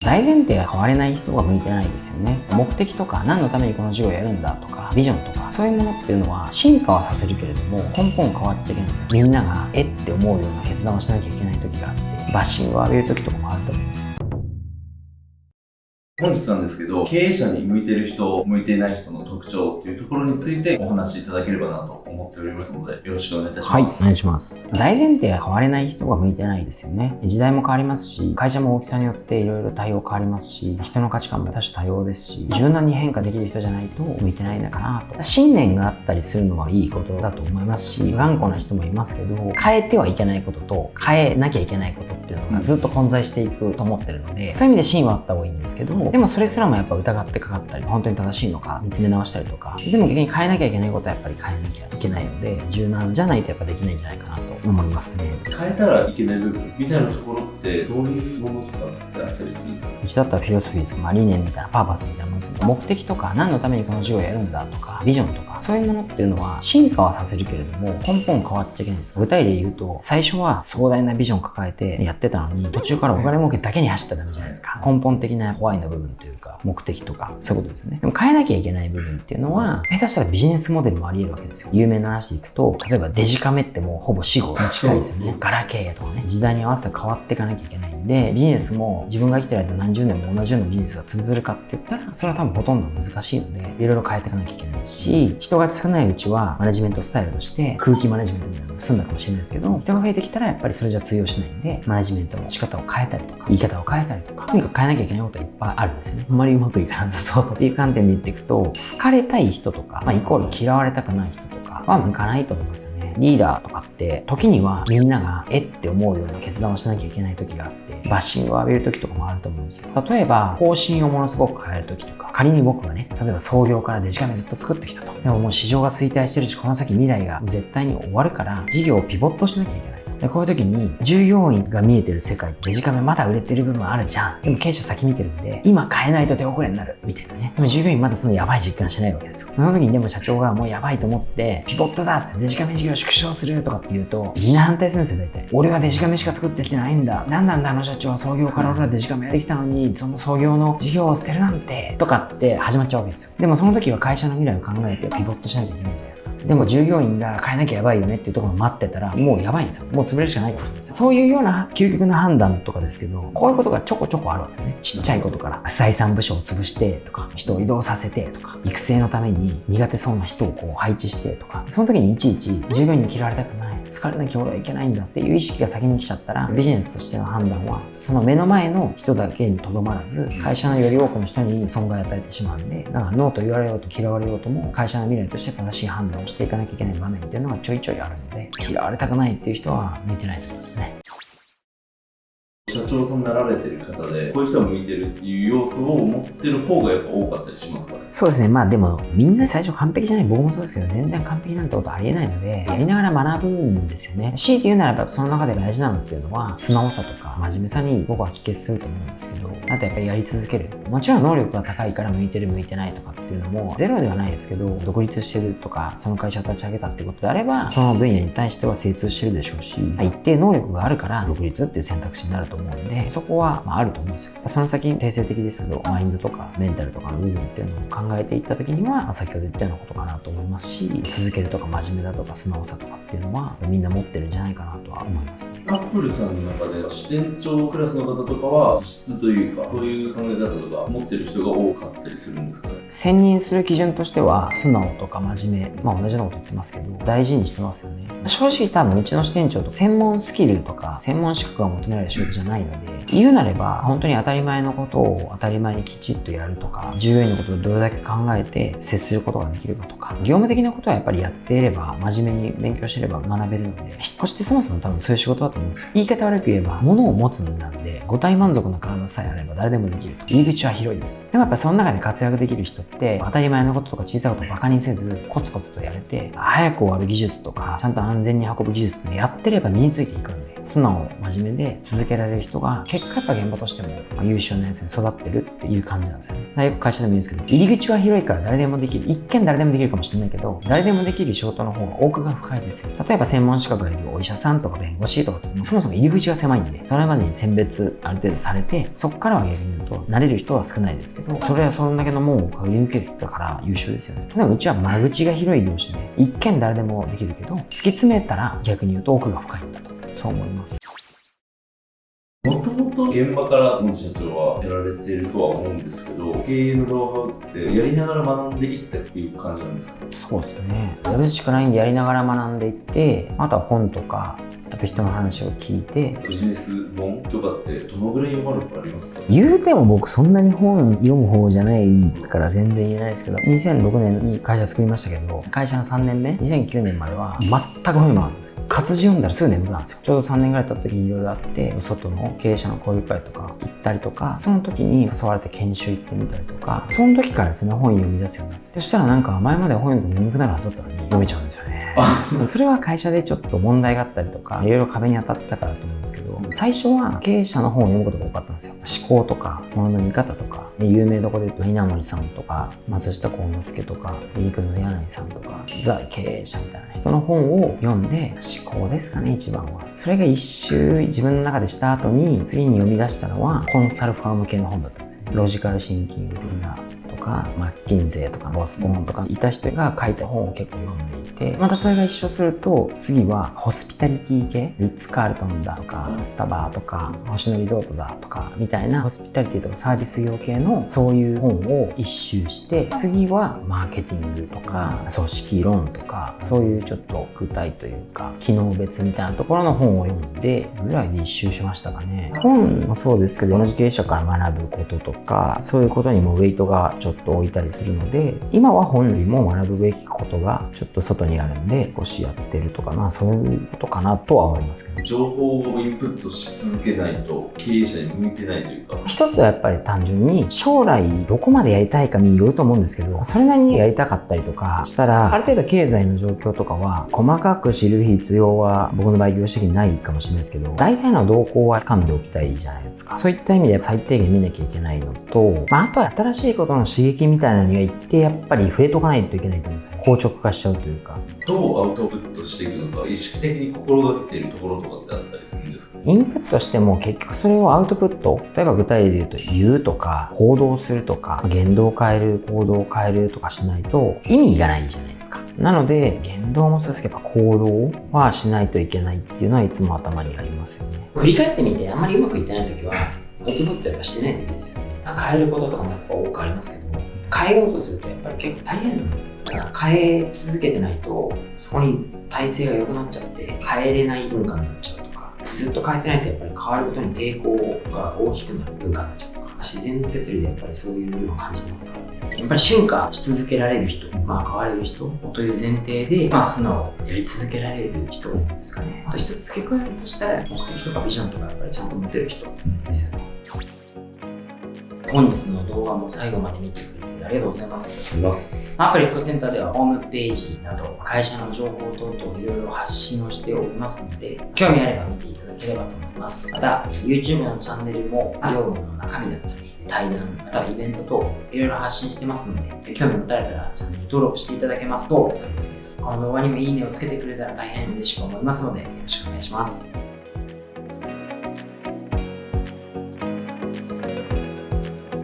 大前提が変われない人が向いてないですよね。目的とか何のためにこの授業をやるんだとかビジョンとかそういうものっていうのは進化はさせるけれども根本変わっちゃいけないんですよ。みんながって思うような決断をしなきゃいけない時があってバッシングを浴びる時とかもあると思うんですよ。本日なんですけど、経営者に向いてる人、向いていない人の特徴というところについてお話しいただければなと思っておりますので、よろしくお願いいたします。はい、お願いします。大前提が変われない人が向いてないですよね。時代も変わりますし、会社も大きさによっていろいろ対応変わりますし、人の価値観も多種多様ですし、柔軟に変化できる人じゃないと向いてないのかなと。信念があったりするのはいいことだと思いますし、頑固な人もいますけど、変えてはいけないことと変えなきゃいけないことっていうのがずっと混在していくと思ってるので、そういう意味で芯はあった方がいいんですけど、でもそれすらもやっぱ疑ってかかったり、本当に正しいのか見つめ直したりとか、でも逆に変えなきゃいけないことはやっぱり変えなきゃいけないので、柔軟じゃないとやっぱできないんじゃないかなと思いますね。変えたらいけない部分みたいなところってどういうものとかってあったりするんですか？うちだったらフィロソフィーですか、理念みたいなパーパスみたいなものですね。目的とか何のためにこの授業をやるんだとかビジョンとかそういうものっていうのは進化はさせるけれども根本変わっちゃいけないんです。具体で言うと最初は壮大なビジョンを抱えてやってたのに途中からお金儲けだけに走ったらダメじゃないですか。根本的なホワイの部分というか目的とかそういうことですね。でも変えなきゃいけない部分っていうのは下手したらビジネスモデルもあり得るわけですよ。有名な話でいくと例えばデジカメってもうほぼ死後に近いですね。ガラケーとかね、時代に合わせて変わっていかなきゃいけないんでビジネスも自分が生きてる間何十年も同じようなビジネスが続くかって言ったらそれは多分ほとんど難しいのでいろいろ変えていかなきゃいけないし、人が少ないうちはマネジメントスタイルとして空気マネジメントみたいなのが済んだかもしれないですけど、人が増えてきたらやっぱりそれじゃ通用しないんでマネジメントの仕方を変えたりとか言い方を変えたりとかとにかく変えなきゃいけないことがいっぱいあるんですよね。あんまりうまくいかなさそうっていう観点で言っていくと好かれたい人とか、イコール嫌われたくない人とかは向かないと思いますよね。リーダーとかって時にはみんながって思うような決断をしなきゃいけない時があってバッシングを浴びる時とかもあると思うんですよ。例えば方針をものすごく変える時とか、仮に僕がね例えば創業からデジカメずっと作ってきたと、でももう市場が衰退してるしこの先未来が絶対に終わるから事業をピボットしなきゃいけない。でこういう時に従業員が見えてる世界デジカメまだ売れてる部分あるじゃん。でも経営者先見てるんで今変えないと手遅れになるみたいなね。でも従業員まだそのやばい実感してないわけですよ。その時にでも社長がもうやばいと思ってピボットだってデジカメ事業を縮小するとかって言うとみんな反対するんですよ。大体俺はデジカメしか作ってきてないんだ、なんなんだあの社長は創業から俺はデジカメやってきたのにその創業の事業を捨てるなんてとかって始まっちゃうわけですよ。でもその時は会社の未来を考えてピボットしなきゃいけないじゃないですか。でも従業員が変えなきゃやばいよねっていうところを待ってたらもうやばいんですよ。もう潰れるしかないからなんですよ。そういうような究極な判断とかですけど、こういうことがちょこちょこあるわけですね。ちっちゃいことから採算部署を潰してとか人を移動させてとか育成のために苦手そうな人をこう配置してとか、その時にいちいち従業員に嫌われたくない、好かれなきゃ俺はいけないんだっていう意識が先に来ちゃったらビジネスとしての判断はその目の前の人だけにとどまらず会社のより多くの人に損害を与えてしまうんで、だからノーと言われようと嫌われようとも会社の未来として正しい判断をしていかなきゃいけない場面っていうのがちょいちょいあるので、嫌われたくないっていう人は向いてないと思いますね。社長さんになられてる方でこういう人が向いてるっていう要素を持ってる方がやっぱ多かったりしますかね？そうですね。でもみんな最初完璧じゃない、僕もそうですけど全然完璧なんてことありえないのでやりながら学ぶんですよね。強いて言うならばその中で大事なのっていうのは素直さとか真面目さに僕は帰結すると思うんですけど、あとやっぱりやり続ける。もちろん能力が高いから向いてる向いてないとかっていうのもゼロではないですけど、独立してるとかその会社を立ち上げたってことであればその分野に対しては精通してるでしょうし、一定能力があるから独立っていう選択肢になると思うんで、そこはあると思うんですよ。その先定性的ですけどマインドとかメンタルとかの部分っていうのを考えていった時には先ほど言ったようなことかなと思いますし、続けるとか真面目だとか素直さとかっていうのはみんな持ってるんじゃないかなとは思いますね。アップルさんの中で支店長クラスの方とかは質というかそういう考え方とか持ってる人が多かったりするんですかね？選任する基準としては素直とか真面目、同じようなこと言ってますけど大事にしてますよね。正直多分うちの支店長と専門スキルとか専門資格が求められる仕事じゃないので、言うなれば本当に当たり前のことを当たり前にきちっとやるとか、従業員のことをどれだけ考えて接することができるかとか、業務的なことはやっぱりやっていれば真面目に勉強していれば学べるので、引っ越しってそもそも多分そういう仕事だと思うんですよ。言い方悪く言えば物を持つんなんで五体満足な体さえあれば誰でもできると。入り口は広いです。でもやっぱりその中で活躍できる人って当たり前のこととか小さいことをバカにせずコツコツとやれて、早く終わる技術とかちゃんと安全に運ぶ技術ってやってれば身についていくんで、素直、真面目で続けられる人が、結果やっぱ現場としても優秀なやつに育ってるっていう感じなんですよね。よく会社でも言うんですけど、入り口は広いから誰でもできる。一見誰でもできるかもしれないけど、誰でもできる仕事の方が奥が深いですよ。例えば専門資格がいるお医者さんとか弁護士とかって、そもそも入り口が狭いんで、それまでに選別ある程度されて、そこからは逆に言うと、慣れる人は少ないですけど、それはそれだけの門をくぐり抜けてきたから優秀ですよね。でもうちは間口が広い業種で、一見誰でもできるけど、突き詰めたら逆に言うと奥が深いんだと、そう思います。もともと現場から野社長はやられているとは思うんですけど、経営のノウハウってやりながら学んでいったっていう感じなんですか？そうですね。やるしかないんでやりながら学んでいって、あとは本とか、やっぱ人の話を聞いて。ビジネス本とかってどのぐらい読まれてありますか？言うても僕そんなに本読む方じゃないですから全然言えないですけど、2006年に会社作りましたけど、会社の3年目、2009年までは全く本読まなかったんですよ。活字読んだらすぐ眠くなるんですよ。ちょうど3年ぐらい経った時にいろいろあって、外の経営者の交流会とか行ったりとか、その時に誘われて研修行ってみたりとか、その時からですね、本読み出すようになって、そしたらなんか前まで本読んで眠くなるはずだったのに読めちゃうんですよね。それは会社でちょっと問題があったりとか、いろいろ壁に当たったからと思うんですけど、最初は経営者の本を読むことが多かったんですよ。思考とか、物の見方とか、有名どころで言うと稲森さんとか、松下幸之助とか、ユニクロの柳井さんとか、ザ経営者みたいな人の本を読んで、思考ですかね、一番は。それが一周自分の中でした後に、次に読み出したのは、コンサルファーム系の本だったんですね。ロジカルシンキング的なとか、マッキンゼーとかボスコーンとかいた人が書いた本を結構読んでいて、またそれが一緒すると、次はホスピタリティ系、リッツ・カールトンだとか、スタバとか、星野リゾートだとか、みたいなホスピタリティとかサービス業系のそういう本を一周して、次はマーケティングとか、組織論とか、そういうちょっと具体というか、機能別みたいなところの本を読んで、ぐらいで一周しましたかね。本もそうですけど、同じ経営者から学ぶこととか、そういうことにもウェイトがちょっと置いたりするので、今は本よりも学ぶべきことがちょっと外にあるんで、少しやってるとかな、そういうことかなとは思いますけど。情報をインプットし続けないと経営者に向いてないというか。一つはやっぱり単純に将来どこまでやりたいかによると思うんですけど、それなりにやりたかったりとかしたら、ある程度経済の状況とかは細かく知る必要は僕の場合業種的にないかもしれないですけど、大体の動向は掴んでおきたいじゃないですか。そういった意味で最低限見なきゃいけないのと、あとは新しいことの刺激みたいなのが一定やっぱり増えとかないといけないと思うんですよ。硬直化しちゃうというか。どうアウトプットしていくのか、意識的に心がけているところとかってあったりするんですか？インプットしても結局それをアウトプット、例えば具体例で言うと言うとか行動するとか言動を変える行動を変えるとかしないと意味がないじゃないですか。なので言動もそうですけど行動はしないといけないっていうのはいつも頭にありますよね。振り返ってみてあんまりうまくいってない時はアウトプットやっぱしてないといけないですよね。変えることとかもやっぱ多くありますけど、変えようとするとやっぱり結構大変なの。だから変え続けてないとそこに体制が良くなっちゃって変えれない文化になっちゃうとか、ずっと変えてないとやっぱり変わることに抵抗が大きくなる文化になっちゃうとか、自然の摂理でやっぱりそういうのを感じますからね。やっぱり進化し続けられる人、変われる人という前提で、素直にやり続けられる人ですかね。あと一つ付け加えるとしたら目的とかビジョンとかやっぱりちゃんと持てる人ですよね。本日の動画も最後まで見てくれてありがとうございます。アプリットセンターではホームページなど会社の情報等々いろいろ発信をしておりますので、興味あれば見ていただければと思います。また YouTube のチャンネルも業務の中身だったり対談、またはイベント等いろいろ発信してますので、興味持たれたらチャンネル登録していただけますと幸いです。この動画にもいいねをつけてくれたら大変嬉しく思いますのでよろしくお願いします。